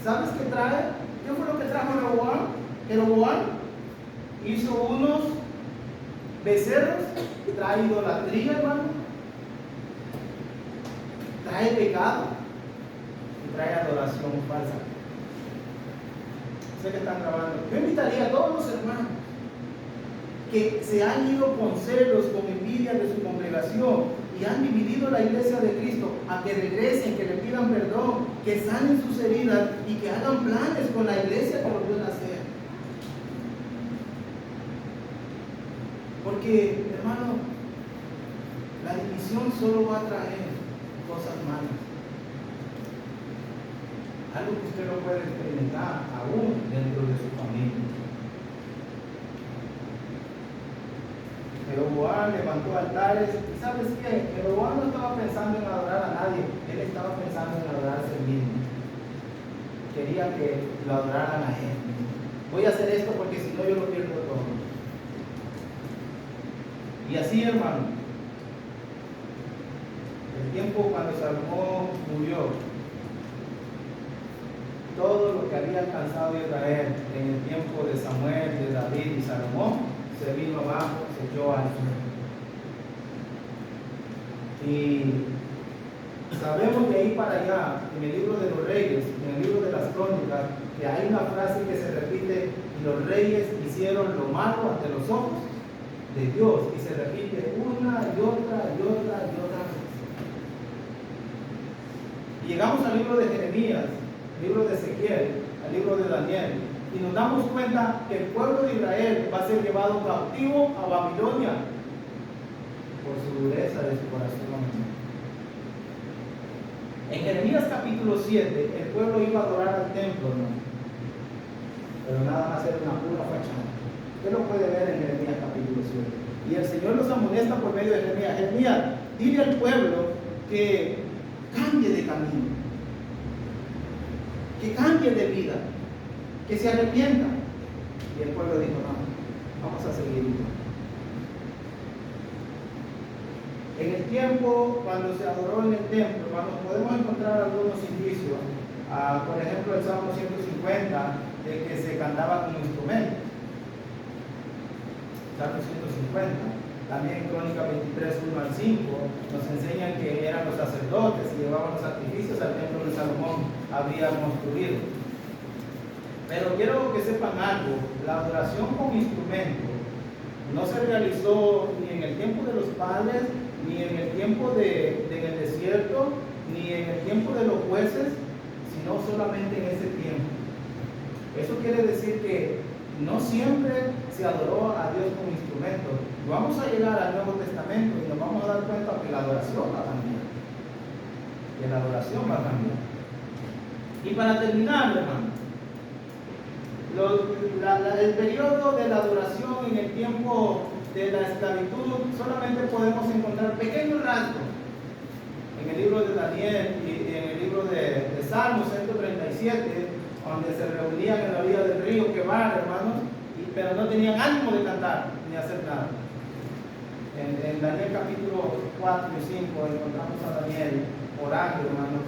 ¿Sabes qué trae? ¿Qué fue lo que trajo Jeroboam? Jeroboam hizo unos becerros, trae idolatría, hermano, trae pecado y trae adoración falsa. Sé que están grabando. Yo invitaría a todos los hermanos que se han ido con celos, con envidia de su congregación y han dividido la iglesia de Cristo, a que regresen, que le pidan perdón, que sanen sus heridas y que hagan planes con la iglesia que volvió a nacer. Porque, hermano, la división solo va a traer cosas malas. Algo que usted no puede experimentar aún dentro de su familia. Jeroboam levantó altares. ¿Y sabes qué? Jeroboam no estaba pensando en adorar a nadie. Él estaba pensando en adorarse a él mismo. Quería que lo adoraran a él. Voy a hacer esto porque si no yo lo pierdo todo. Y así, hermano, el tiempo cuando Salomón murió, todo lo que había alcanzado Israel en el tiempo de Samuel, de David y Salomón, se vino abajo, se echó al suelo. Y sabemos de ahí para allá, en el libro de los Reyes, en el libro de las Crónicas, que hay una frase que se repite: y los reyes hicieron lo malo ante los ojos de Dios, y se repite una y otra y otra y otra vez. Y llegamos al libro de Jeremías, al libro de Ezequiel, al libro de Daniel, y nos damos cuenta que el pueblo de Israel va a ser llevado cautivo a Babilonia por su dureza de su corazón. En Jeremías capítulo 7, el pueblo iba a adorar al templo, ¿no? Pero nada más era una pura fachada. Usted lo puede ver en Jeremías capítulo 7. Y el Señor los amonesta por medio de Jeremías. Jeremías, dile al pueblo que cambie de camino, que cambie de vida, que se arrepienta. Y el pueblo dijo: no, vamos a seguir igual. En el tiempo cuando se adoró en el templo, hermanos, podemos encontrar algunos indicios. Por ejemplo, el Salmo 150, de que se cantaba con instrumento. Salmo 150. También en Crónica 23, 1 al 5, nos enseñan que eran los sacerdotes y llevaban los sacrificios al templo de Salomón había construido. Pero quiero que sepan algo: la adoración con instrumento no se realizó ni en el tiempo de los padres, ni en el tiempo en el desierto, ni en el tiempo de los jueces, sino solamente en ese tiempo. Eso quiere decir que no siempre se adoró a Dios con instrumentos. Vamos a llegar al Nuevo Testamento y nos vamos a dar cuenta que la adoración va a cambiar. Que la adoración va a cambiar. Y para terminar, hermano, el periodo de la adoración en el tiempo de la esclavitud, solamente podemos encontrar pequeños rasgos en el libro de Daniel y en el libro de Salmos 137, donde se reunían en la orilla del río Quebar, hermanos, pero no tenían ánimo de cantar ni hacer nada. En Daniel capítulo 4 y 5 encontramos a Daniel orando, hermanos,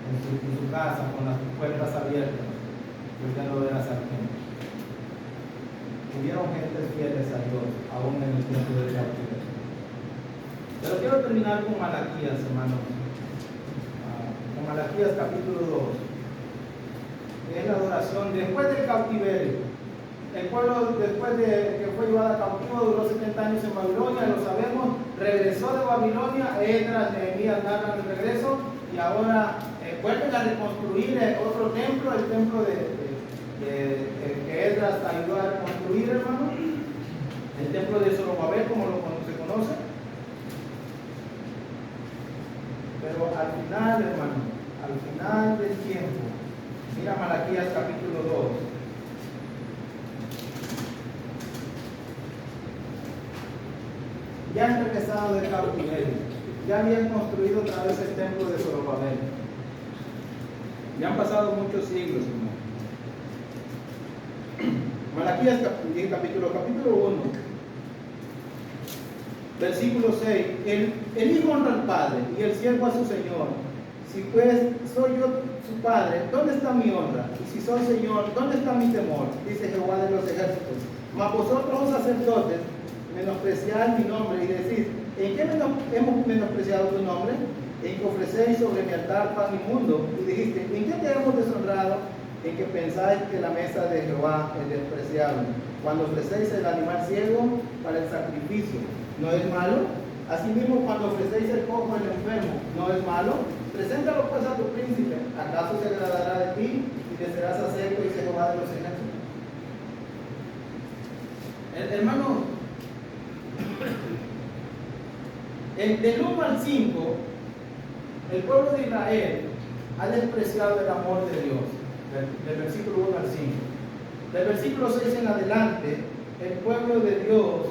en su casa con las puertas abiertas, cuidando de las sargentas. Hubieron gentes fieles a Dios, aún en el tiempo del cautiverio. Pero quiero terminar con Malaquías, hermanos. Malaquías capítulo 2. Es la adoración después del cautiverio. El pueblo, después de que fue llevado cautivo, duró 70 años en Babilonia, lo sabemos, regresó de Babilonia, Esdras, Nehemías narran el regreso, y ahora vuelven a reconstruir otro templo, el templo que Esdras ayudó a reconstruir, hermano, el templo de Zorobabel, como se conoce. Pero al final, hermano, al final del tiempo, mira Malaquías capítulo 2. Ya han regresado del cautiverio, ya habían construido otra vez el templo de Zorobabel. Ya han pasado muchos siglos, hermano. Malaquías capítulo 1, versículo 6. El hijo honra al padre y el siervo a su señor. Si pues soy yo su padre, ¿dónde está mi honra? Y si soy señor, ¿dónde está mi temor? Dice Jehová de los ejércitos. Mas vosotros, sacerdotes, menospreciar mi nombre y decir, ¿en qué hemos menospreciado tu nombre? En que ofrecéis sobre mi altar pan inmundo. Y dijiste, ¿en qué te hemos deshonrado? En que pensáis que la mesa de Jehová es despreciable. Cuando ofrecéis el animal ciego para el sacrificio, ¿no es malo? Asimismo, cuando ofrecéis el cojo al enfermo, ¿no es malo? Preséntalo pues a tu príncipe. ¿Acaso se agradará de ti y te serás acepto, dice Jehová de los ejércitos? Hermano, del 1 al 5, el pueblo de Israel ha despreciado el amor de Dios, del versículo 1 al 5. Del versículo 6 en adelante, el pueblo de Dios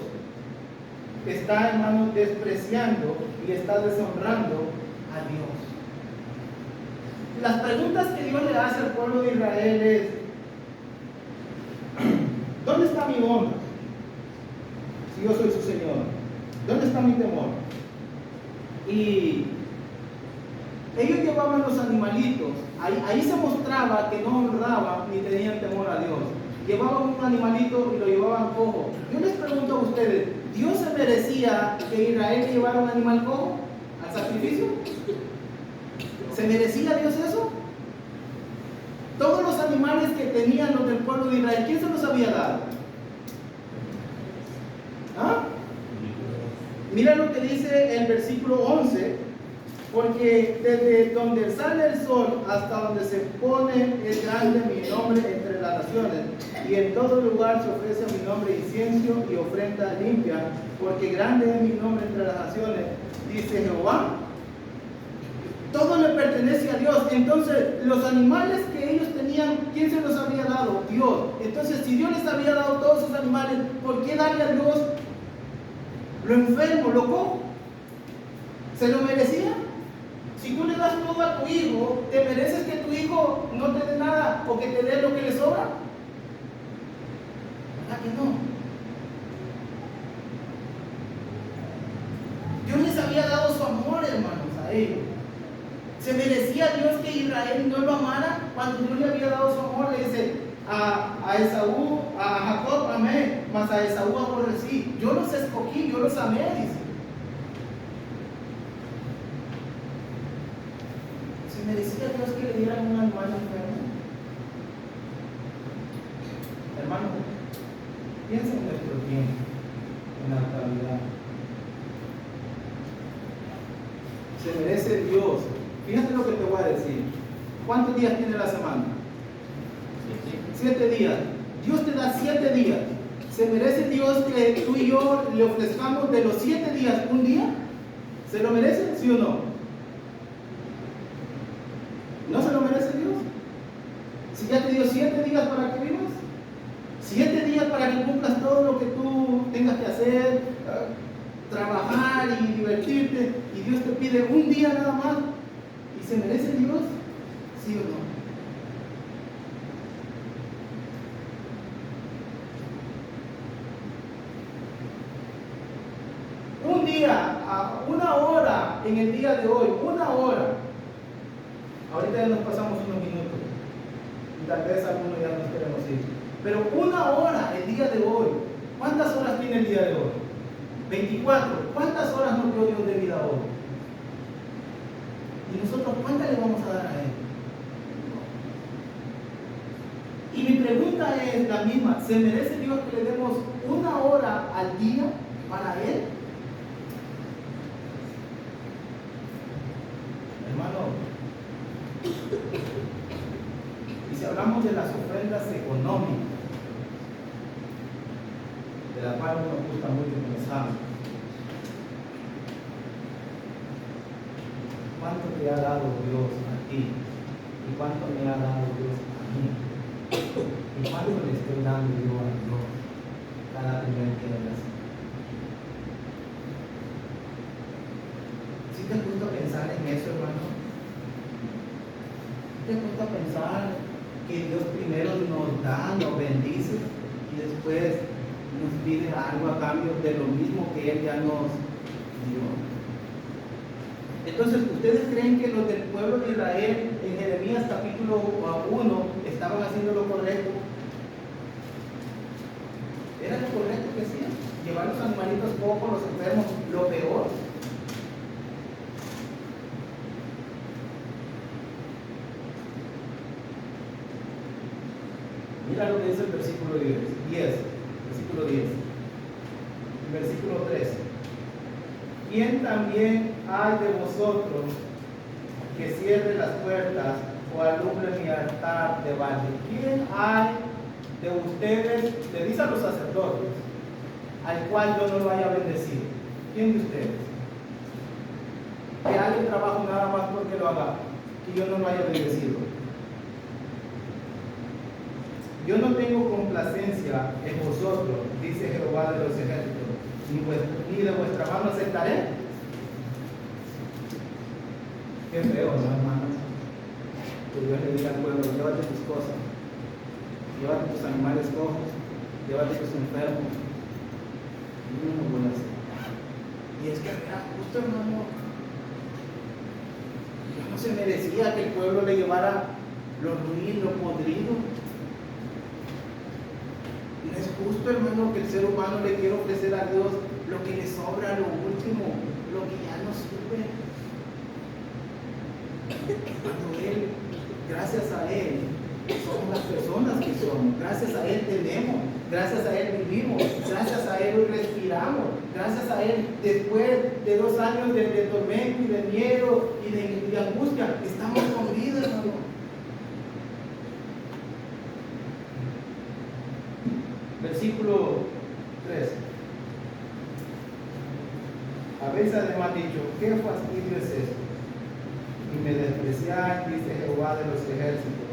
está, hermano, despreciando y está deshonrando a Dios. Las preguntas que Dios le hace al pueblo de Israel es, ¿dónde está mi honra? Si yo soy su Señor, ¿dónde está mi temor? Y ellos llevaban los animalitos, ahí se mostraba que no honraban ni tenían temor a Dios. Llevaban un animalito y lo llevaban cojo. Yo les pregunto a ustedes, ¿Dios se merecía que Israel llevara un animal cojo al sacrificio? ¿Se merecía Dios eso? Todos los animales que tenían los del pueblo de Israel, ¿quién se los había dado? ¿Ah? Mira lo que dice el versículo 11, porque desde donde sale el sol hasta donde se pone es grande mi nombre entre las naciones, y en todo lugar se ofrece a mi nombre incienso y ofrenda limpia, porque grande es mi nombre entre las naciones, dice Jehová. Todo le pertenece a Dios. Entonces, los animales que ellos tenían, ¿quién se los había dado? Dios. Entonces, si Dios les había dado todos esos animales, ¿por qué darle a Dios lo enfermo, lo cojo? ¿Se lo merecía? Si tú le das todo a tu hijo, ¿te mereces que tu hijo no te dé nada o que te dé lo que le sobra? ¿Verdad que no? Dios les había dado su amor, hermanos, a ellos. ¿Se merecía Dios que Israel no lo amara? Cuando Dios le había dado su amor, le dice a Esaú, a Jacob amé, mas a Esaú aborrecí. Yo los escogí, yo los amé, dice. ¿Se merecía Dios que le dieran un animal enfermo? Hermano, piensa en nuestro tiempo, en la actualidad. ¿Se merece Dios? Fíjate lo que te voy a decir. ¿Cuántos días tiene la semana? 7 días. Dios te da 7 días. ¿Se merece Dios que tú y yo le ofrezcamos de los 7 días un día? ¿Se lo merece? ¿Sí o no? ¿No se lo merece Dios? Si ya te dio 7 días para que vivas, 7 días para que cumplas todo lo que tú tengas que hacer, trabajar y divertirte, y Dios te pide un día nada más. ¿Y se merece Dios? ¿Sí o no? Un día, a 1 hora en el día de hoy, 1 hora. Ahorita ya nos pasamos unos minutos. Y tal vez algunos ya nos queremos ir. Pero 1 hora el día de hoy. ¿Cuántas horas tiene el día de hoy? 24. ¿Cuántas horas nos dio Dios de vida hoy? ¿Y nosotros cuánta le vamos a dar a Él? Y mi pregunta es la misma, ¿se merece Dios que le demos 1 hora al día para Él? Hermano, y si hablamos de las ofrendas económicas, de la cual nos gusta mucho comenzar, ¿cuánto te ha dado Dios a ti? ¿Y cuánto me ha dado Dios a mí? ¿Y cuánto le estoy dando yo a Dios cada primer día de la semana? ¿Sí te gusta pensar en eso, hermano? ¿Te gusta pensar que Dios primero nos da, nos bendice y después nos pide algo a cambio de lo mismo que Él ya nos dio? Entonces, ¿ustedes creen que los del pueblo de Israel en Jeremías capítulo 1 estaban haciendo lo correcto? ¿Era lo correcto que hacían? ¿Llevar los animalitos pocos, los enfermos, lo peor? Mira lo que dice el versículo 10, versículo 10, versículo 13. ¿Quién también hay de vosotros que cierre las puertas o alumbre mi altar de balde? ¿Quién hay de ustedes, le dice a los sacerdotes, al cual yo no lo haya bendecido? ¿Quién de ustedes? Que haga el trabajo nada más porque lo haga, que yo no lo haya bendecido. Yo no tengo complacencia en vosotros, dice Jehová de los ejércitos, ni de vuestra mano aceptaré. Qué feo, ¿no, hermanos? Que Dios le diga al pueblo, llévate tus cosas, llévate tus animales cojos, llévate tus enfermos. Y yo no lo voy a hacer. Y es que era justo, hermano. No se merecía que el pueblo le llevara lo ruin, lo podrido. No es justo, hermano, que el ser humano le quiera ofrecer a Dios lo que le sobra, lo último, lo que ya no sirve. Cuando Él, gracias a Él, somos las personas que somos, gracias a Él tenemos, gracias a Él vivimos, gracias a Él hoy respiramos, gracias a Él después de 2 años de tormento y de miedo y de angustia, estamos con vida, hermano. Versículo 3. Habéis además dicho, ¿qué fastidio es esto? Y me despreciáis, dice Jehová de los ejércitos,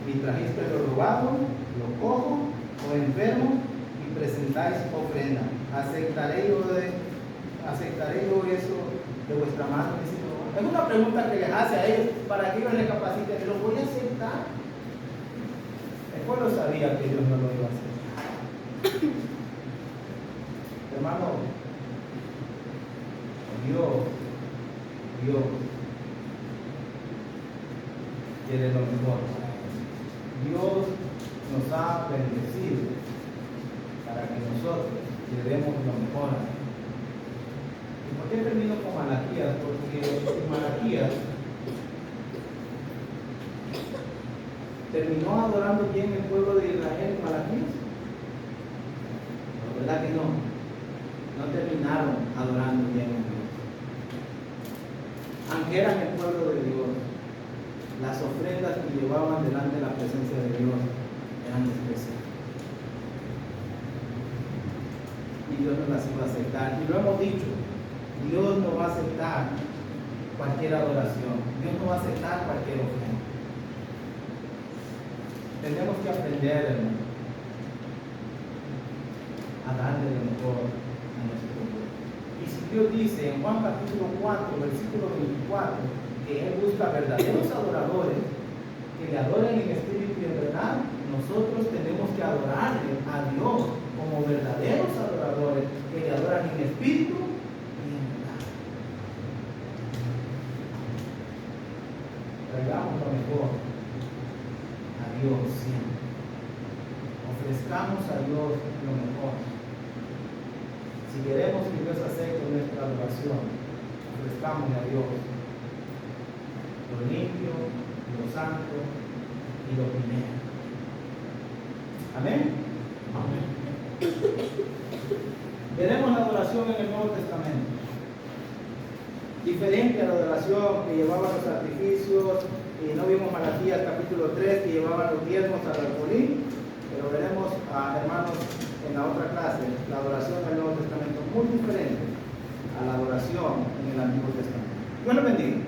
y trajiste lo robado, lo cojo o enfermo, y presentáis ofrenda. ¿Aceptaré yo eso de vuestra mano? Dice Jehová. Es una pregunta que les hace a ellos para que ellos recapaciten. ¿Lo voy a aceptar? El pueblo sabía que Dios no lo iba a hacer. Hermano, Dios quiere lo mejor. Dios nos ha bendecido para que nosotros le demos lo mejor. ¿Y por qué termino con Malaquías? Porque en Malaquías terminó adorando bien el pueblo de Israel en Malaquías. ¿Verdad que no? No terminaron adorando bien a Dios. Aunque eran el pueblo de Dios, las ofrendas que llevaban delante de la presencia de Dios eran especiales. Y Dios no las iba a aceptar. Y lo hemos dicho, Dios no va a aceptar cualquier adoración. Dios no va a aceptar cualquier ofrenda. Tenemos que aprender, hermano, a darle lo mejor a nuestro Dios. Y si Dios dice en Juan capítulo 4, versículo 24, que Él busca verdaderos adoradores, que le adoren en espíritu y en verdad, nosotros tenemos que adorarle a Dios como verdaderos adoradores, que le adoran en espíritu y en verdad. Traigamos lo mejor a Dios siempre. Ofrezcamos a Dios lo mejor. Si queremos que Dios acepte nuestra adoración, ofrezcámosle a Dios lo limpio, lo santo y lo primero. Amén. Amén. Veremos la adoración en el Nuevo Testamento. Diferente a la adoración que llevaban los sacrificios, y no vimos Malaquías capítulo 3 que llevaban los diezmos al alfolí, pero veremos, hermanos, en la otra clase, la adoración del Nuevo Testamento, muy diferente a la adoración en el Antiguo Testamento. Dios les bendiga.